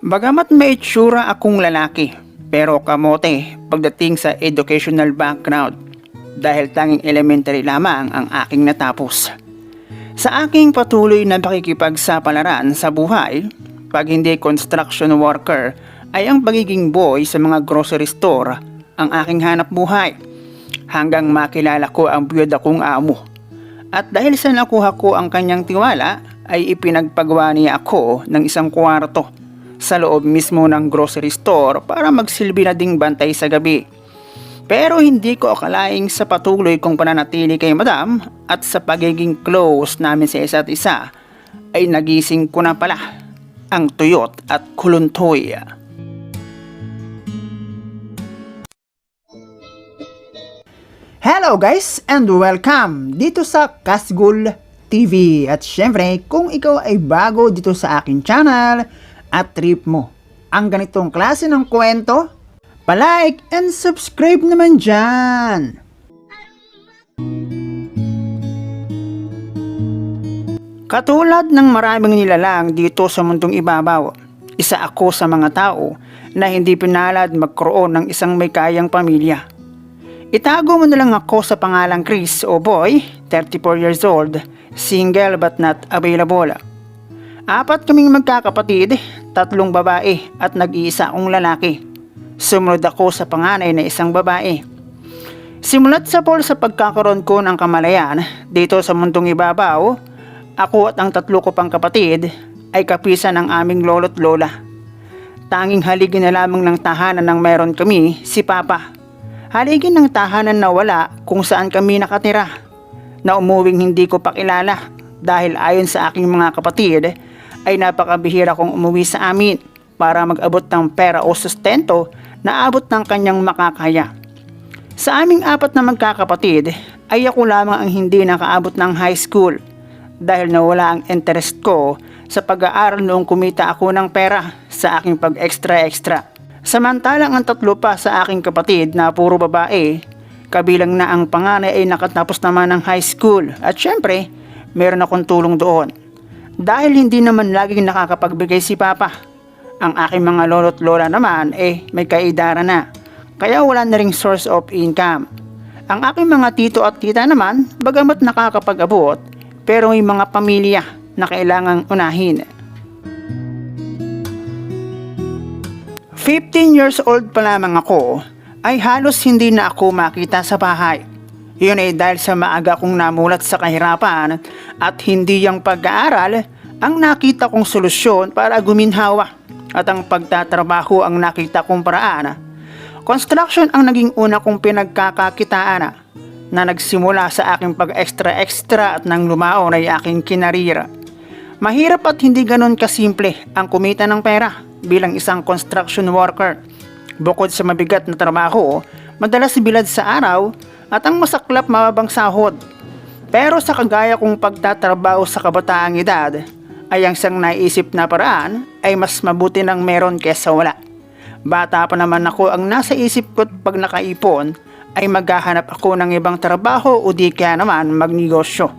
Bagamat may itsura akong lalaki, pero kamote pagdating sa educational background dahil tanging elementary lamang ang aking natapos. Sa aking patuloy na pakikipagsapalaran sa buhay, pag hindi construction worker ay ang pagiging boy sa mga grocery store ang aking hanap buhay hanggang makilala ko ang biyuda kong amo. At dahil sa nakuha ko ang kanyang tiwala ay ipinagpagawa niya ako ng isang kwarto sa loob mismo ng grocery store para magsilbi na ding bantay sa gabi. Pero hindi ko akalaing sa patuloy kong pananatili kay Madam at sa pagiging close namin sa isa't isa ay nagising ko na pala ang tuyot at kuluntoy. Hello guys and welcome dito sa Kasgul TV. At syempre kung ikaw ay bago dito sa aking channel at trip mo ang ganitong klase ng kwento, palike and subscribe naman dyan. Katulad ng maraming nilalang dito sa mundong ibabaw, isa ako sa mga tao na hindi pinalad magkaroon ng isang may kayang pamilya. Itago mo na lang ako sa pangalang Chris o Boy, 34 years old, single but not available. 4 kaming magkakapatid, 3 babae at nag-iisa akong lalaki. Sumunod ako sa panganay na isang babae. Simulat sa pagkakaroon ko ng kamalayan dito sa mundong ibabaw, ako at ang 3 ko pang kapatid ay kapisan ng aming lolo't lola. Tanging haligi na lamang ng tahanan ng meron kami si Papa. Haligi ng tahanan na wala kung saan kami nakatira, na umuwing hindi ko pakilala dahil ayon sa aking mga kapatid ay napakabihira kong umuwi sa amin para mag-abot ng pera o sustento na abot ng kanyang makakaya. Sa aming 4 na magkakapatid ay ako lamang ang hindi nakaabot ng high school dahil nawala ang interest ko sa pag-aaral noong kumita ako ng pera sa aking pag-extra-extra. Samantalang ang 3 pa sa aking kapatid na puro babae, kabilang na ang panganay ay nakatapos naman ng high school at syempre meron akong tulong doon. Dahil hindi naman laging nakakapagbigay si Papa, ang aking mga lolo't lola naman may kaedara na, kaya wala na ring source of income. Ang aking mga tito at tita naman, bagamat nakakapag-abot, pero may mga pamilya na kailangang unahin. 15 years old pa lamang ako, ay halos hindi na ako makita sa bahay. Yun ay dahil sa maaga kong namulat sa kahirapan at hindi yung pag-aaral ang nakita kong solusyon para guminhawa at ang pagtatrabaho ang nakita kong paraan. Construction ang naging una kong pinagkakakitaan na nagsimula sa aking pag-extra-extra at nang lumaon ay aking kinarira. Mahirap at hindi ganon kasimple ang kumita ng pera bilang isang construction worker. Bukod sa mabigat na trabaho, madalas bilad sa araw at ang masaklap mababang sahod. Pero sa kagaya kong pagtatrabaho sa kabataang edad, ay ang isang naisip na paraan ay mas mabuti nang meron kesa wala. Bata pa naman ako, ang nasa isip ko pag nakaipon ay maghahanap ako ng ibang trabaho o di kaya naman magnegosyo.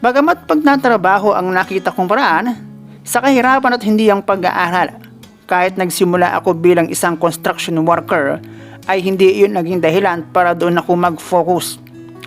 Bagamat pag natrabaho ang nakita kong paraan, sa kahirapan at hindi ang pag-aaral, kahit nagsimula ako bilang isang construction worker, ay hindi iyon naging dahilan para doon ako mag-focus.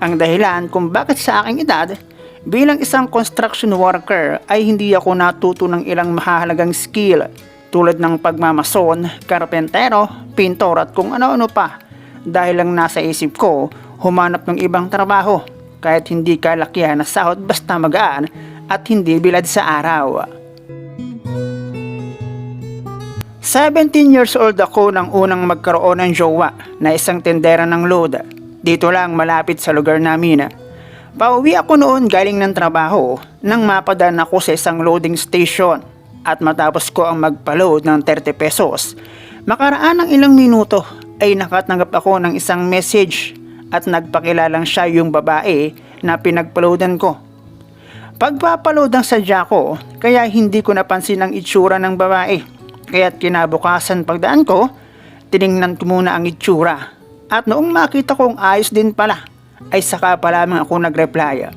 Ang dahilan kung bakit sa aking edad, bilang isang construction worker ay hindi ako natuto ng ilang mahalagang skill tulad ng pagmamason, karpentero, pintor at kung ano-ano pa, dahil lang nasa isip ko humanap ng ibang trabaho kahit hindi kalakihan na sahod basta magaan at hindi bilad sa araw. 17 years old ako nang unang magkaroon ng jowa na isang tendera ng load dito lang malapit sa lugar namin. Pauwi ako noon galing ng trabaho nang mapadaan ako sa isang loading station at matapos ko ang magpa-load ng 30 pesos. Makaraan ng ilang minuto ay nakatanggap ako ng isang message at nagpakilalang siya yung babae na pinagpa-loadan ko. Pagpapaload ang sadya ko kaya hindi ko napansin ang itsura ng babae. Kaya't kinabukasan pagdaan ko, tiningnan ko muna ang itsura at noong makita kong ayos din pala ay saka pa lamang ako nag-reply.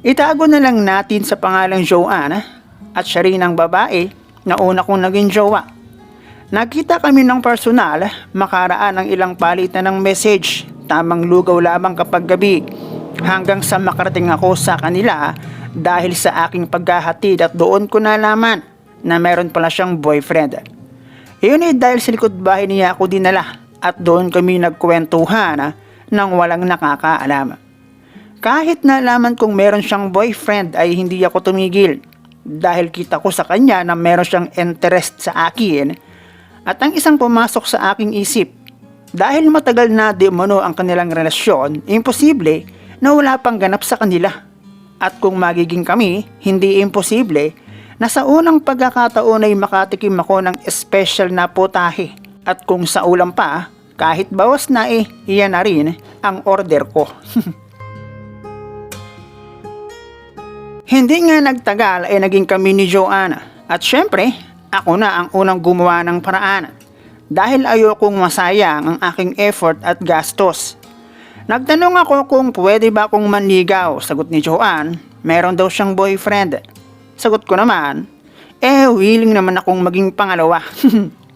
Itago na lang natin sa pangalang Joanne at siya rin ang babae na una kong naging jowa. Nakita kami ng personal, makaraan ng ilang palitan ng message, tamang lugaw lamang kapag gabi, hanggang sa makarating ako sa kanila dahil sa aking paghahatid at doon ko nalaman na meron pala siyang boyfriend. Iyon ay dahil sa likod bahay niya ako dinala at doon kami nagkwentuhan nang walang nakakaalam. Kahit nalaman kong meron siyang boyfriend ay hindi ako tumigil dahil kita ko sa kanya na meron siyang interest sa akin. At ang isang pumasok sa aking isip, dahil matagal na di umano ang kanilang relasyon, imposible na wala pang ganap sa kanila. At kung magiging kami, hindi imposible na sa unang pagkakataon ay makatikim ako ng special na putahe. At kung sa ulam pa, kahit bawas na iyan na rin ang order ko. Hindi nga nagtagal ay naging kami ni Joanna. At syempre, ako na ang unang gumawa ng paraan dahil ayokong masayang ang aking effort at gastos. Nagtanong ako kung pwede ba akong manligaw. Sagot ni Joanne, meron daw siyang boyfriend. Sagot ko naman, willing naman akong maging pangalawa.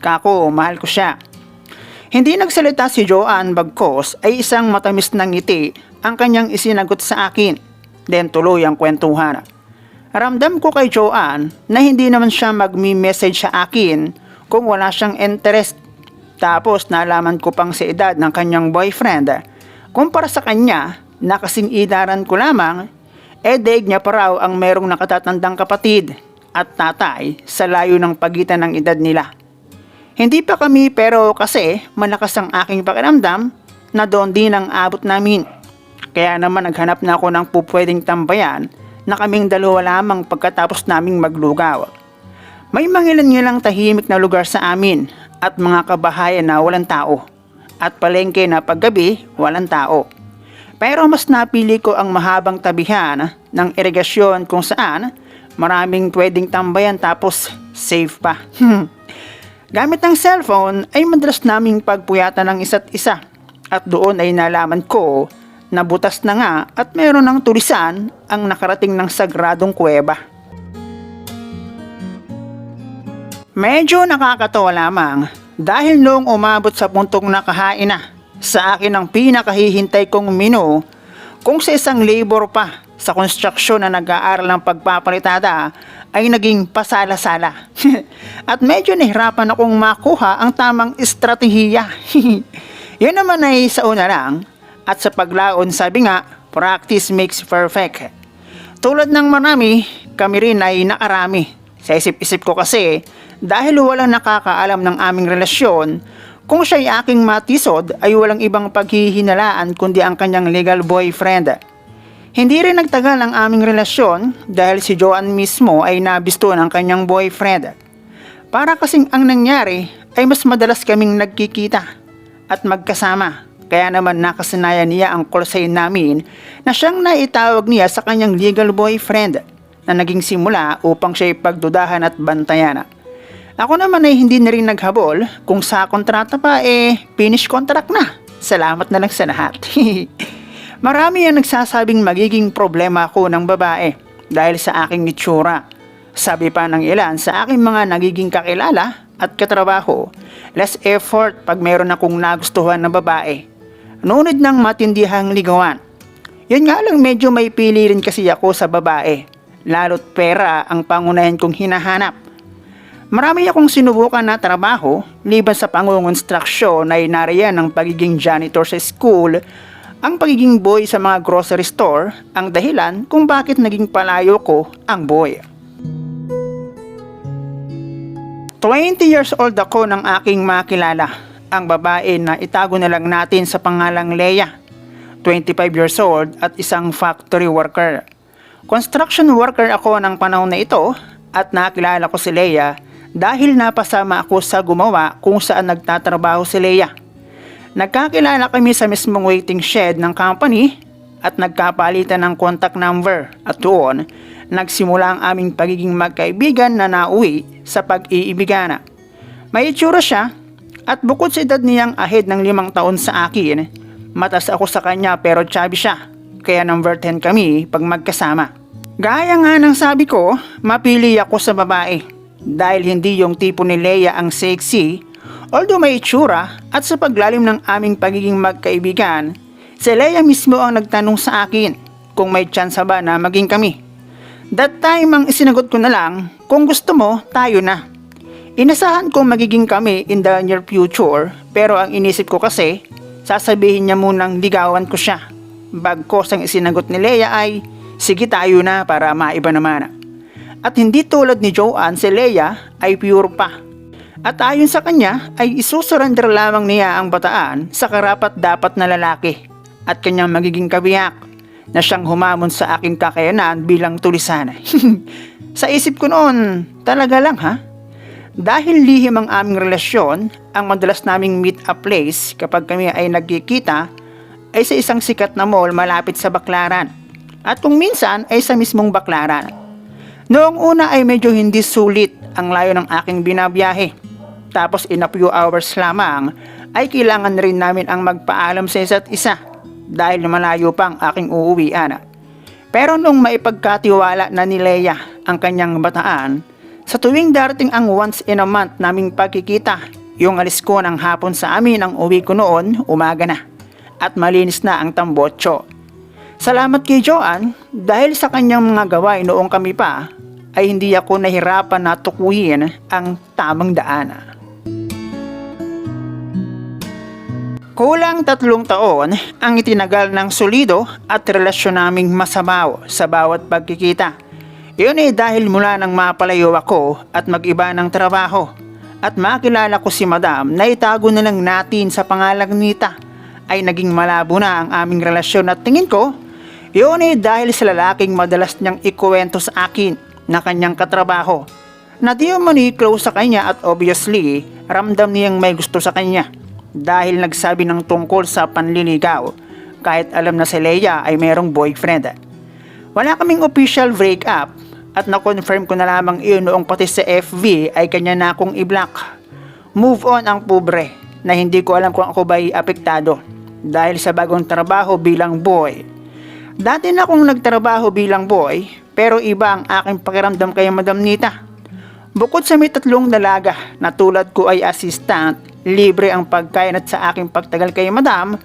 Kako, mahal ko siya. Hindi nagsalita si Joanne bagkos ay isang matamis na ngiti ang kanyang isinagot sa akin. Then tuloy ang kwentuhan. Ramdam ko kay Joanne na hindi naman siya magmi-message sa akin kung wala siyang interest. Tapos nalaman ko pang sa edad ng kanyang boyfriend. Kumpara sa kanya na kasing idaran ko lamang, daig niya pa raw ang merong nakatatandang kapatid at tatay sa layo ng pagitan ng edad nila. Hindi pa kami pero kasi malakas ang aking pakiramdam na doon din ang abot namin. Kaya naman naghanap na ako ng pupwedeng tambayan na kaming dalawa lamang pagkatapos naming maglugaw. May mangilan-ngilang tahimik na lugar sa amin at mga kabahayan na walang tao at palengke na paggabi walang tao. Pero mas napili ko ang mahabang tabihan ng irigasyon kung saan maraming pwedeng tambayan tapos safe pa. Gamit ang cellphone ay madalas naming pagpuyatan ng isa't isa at doon ay nalaman ko na butas na nga at meron ng tulisan ang nakarating ng sagradong kuweba. Medyo nakakatawa lamang dahil noong umabot sa puntong nakahain na sa akin ang pinakahihintay kong menu kung sa isang labor pa sa konstruksyon na nag-aaral ng pagpapalitada ay naging pasala-sala. At medyo nahirapan akong makuha ang tamang estratehiya. Yun naman ay sa una lang. At sa paglaon sabi nga, practice makes perfect. Tulad ng marami, kami rin ay nakarami. Sa isip-isip ko kasi, dahil walang nakakaalam ng aming relasyon, kung siya'y aking matisod ay walang ibang paghihinalaan kundi ang kanyang legal boyfriend. Hindi rin nagtagal ang aming relasyon dahil si Joanne mismo ay nabisto ng kanyang boyfriend. Para kasing ang nangyari ay mas madalas kaming nagkikita at magkasama. Kaya naman nakasanayan niya ang call sign namin na siyang naitawag niya sa kanyang legal boyfriend na naging simula upang siya'y pagdudahan at bantayan. Ako naman ay hindi na rin naghabol kung sa kontrata pa finish contract na. Salamat na lang sa lahat. Marami ang nagsasabing magiging problema ako ng babae dahil sa aking itsura. Sabi pa ng ilan sa aking mga nagiging kakilala at katrabaho, less effort pag meron akong nagustuhan na babae. Nunod ng matindihang ligawan. Yun nga lang medyo may pili rin kasi ako sa babae. Lalo't pera ang pangunahin kong hinahanap. Marami akong sinubukan na trabaho, liban sa pangungonstruksyon ay nariyan ang pagiging janitor sa school, ang pagiging boy sa mga grocery store, ang dahilan kung bakit naging palayo ko ang boy. 20 years old ako nang aking makilala. Ang babae na itago na lang natin sa pangalang Leia, 25 years old at isang factory worker. Construction worker ako ng panahon na ito at nakilala ko si Leia dahil napasama ako sa gumawa kung saan nagtatrabaho si Leia. Nagkakilala kami sa mismong waiting shed ng company at nagkapalitan ng contact number at doon nagsimula ang aming pagiging magkaibigan na nauwi sa pag-iibigan. May itsura siya. At bukod sa edad niyang ahead ng 5 taon sa akin, matas ako sa kanya pero chubby siya, kaya number 10 kami pag magkasama. Gaya nga ng sabi ko, mapili ako sa babae, dahil hindi yung tipo ni Leia ang sexy Although may itsura at sa paglalim ng aming pagiging magkaibigan, si Leia mismo ang nagtanong sa akin kung may tsansa ba na maging kami. That time ang isinagot ko na lang, kung gusto mo, tayo na. Inasahan kong magiging kami in the near future, pero ang inisip ko kasi, sasabihin niya munang ligawan ko siya. Bagkos ang isinagot ni Leia ay, sige tayo na para maiba naman. At hindi tulad ni Joanne, si Leia ay pure pa. At ayon sa kanya ay isusurrender lamang niya ang bataan sa karapat-dapat na lalaki at kanyang magiging kabiyak na siyang humamon sa aking kakayanan bilang tulisan. Sa isip ko noon, talaga lang ha? Dahil lihim ang aming relasyon, ang madalas naming meet up place kapag kami ay nagkikita ay sa isang sikat na mall malapit sa Baclaran at kung minsan ay sa mismong Baclaran. Noong una ay medyo hindi sulit ang layo ng aking binabiyahe. Tapos in a few hours lamang ay kailangan rin namin ang magpaalam sa isa't isa dahil malayo pang aking uuwian. Pero nung maipagkatiwala na ni Leia ang kanyang bataan, sa tuwing darating ang once in a month naming pagkikita, yung alis ko ng hapon sa amin ang uwi ko noon, umaga na at malinis na ang tambotso. Salamat kay Joanne dahil sa kanyang mga gawain noong kami pa ay hindi ako nahirapan na tukuyin ang tamang daan. Kulang 3 taon ang itinagal ng solido at relasyon naming masabaw sa bawat pagkikita. Iyon ay dahil mula nang mapalayo ako at mag-iba ng trabaho at makilala ko si Madam na itago na lang natin sa pangalang Nita ay naging malabo na ang aming relasyon at tingin ko iyon ay dahil sa lalaking madalas niyang ikuwento sa akin na kanyang katrabaho na di umani close sa kanya at obviously ramdam niyang may gusto sa kanya. Dahil nagsabi ng tungkol sa panliligaw kahit alam na si Leia ay merong boyfriend. Wala kaming official breakup at na-confirm ko na lamang iyon noong pati sa FB ay kanya na akong i-block. Move on ang pobre na hindi ko alam kung ako ba'y apektado dahil sa bagong trabaho bilang boy. Dati na akong nagtrabaho bilang boy pero iba ang aking pakiramdam kay Madam Nita. Bukod sa may 3 dalaga na tulad ko ay assistant, libre ang pagkain at sa aking pagtagal kay Madam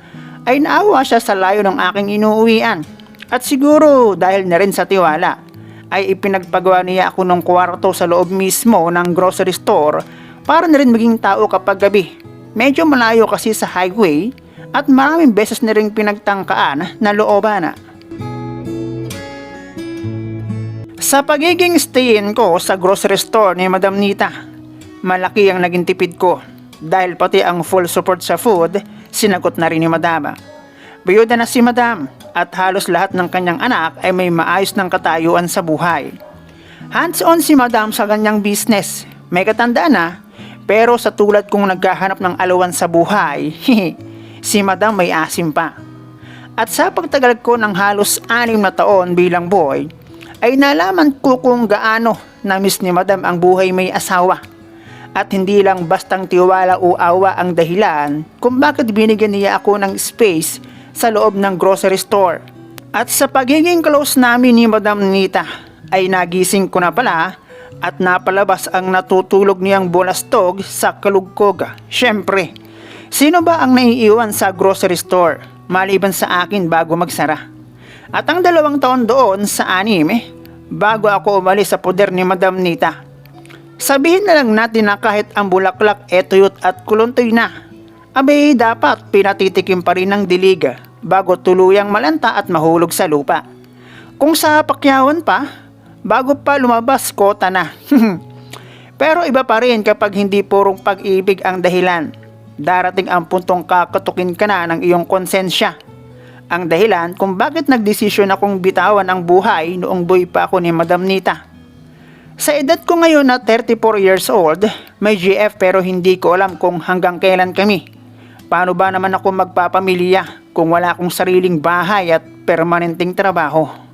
ay naawa siya sa layo ng aking inuuwian. At siguro dahil na rin sa tiwala ay ipinagpagawa niya ako ng kwarto sa loob mismo ng grocery store para na rin maging tao kapag gabi. Medyo malayo kasi sa highway at maraming beses na rin pinagtangkaan na looban. Sa pagiging stayin ko sa grocery store ni Madam Nita, malaki ang naging tipid ko. Dahil pati ang full support sa food, sinagot na rin ni Madam. Biyuda na si Madam at halos lahat ng kanyang anak ay may maayos ng katayuan sa buhay. Hands-on si Madam sa kanyang business. May katandaan na, pero sa tulad kong naghahanap ng alawan sa buhay, si Madam may asim pa. At sa pagtagal ko ng halos 6 na taon bilang boy, ay nalaman ko kung gaano na-miss ni Madam ang buhay may asawa. At hindi lang bastang tiwala o awa ang dahilan kung bakit binigyan niya ako ng space sa loob ng grocery store. At sa pagiging close namin ni Madam Nita ay nagising ko na pala at napalabas ang natutulog niyang bulastog sa kalugkog. Siyempre, sino ba ang naiiwan sa grocery store maliban sa akin bago magsara? At ang 2 taon doon sa 6 bago ako umalis sa poder ni Madam Nita. Sabihin na lang natin na kahit ang bulaklak etuyot at kuluntoy na, abay dapat pinatitikim pa rin ng dilig bago tuluyang malanta at mahulog sa lupa. Kung sa pakyawan pa, bago pa lumabas kota na. Pero iba pa rin kapag hindi purong pag-ibig ang dahilan. Darating ang puntong kakatukin ka na ng iyong konsensya. Ang dahilan kung bakit nagdesisyon akong bitawan ang buhay noong boy pa ako ni Madam Nita. Sa edad ko ngayon na 34 years old, may GF pero hindi ko alam kung hanggang kailan kami. Paano ba naman ako magpapamilya kung wala akong sariling bahay at permanenteng trabaho?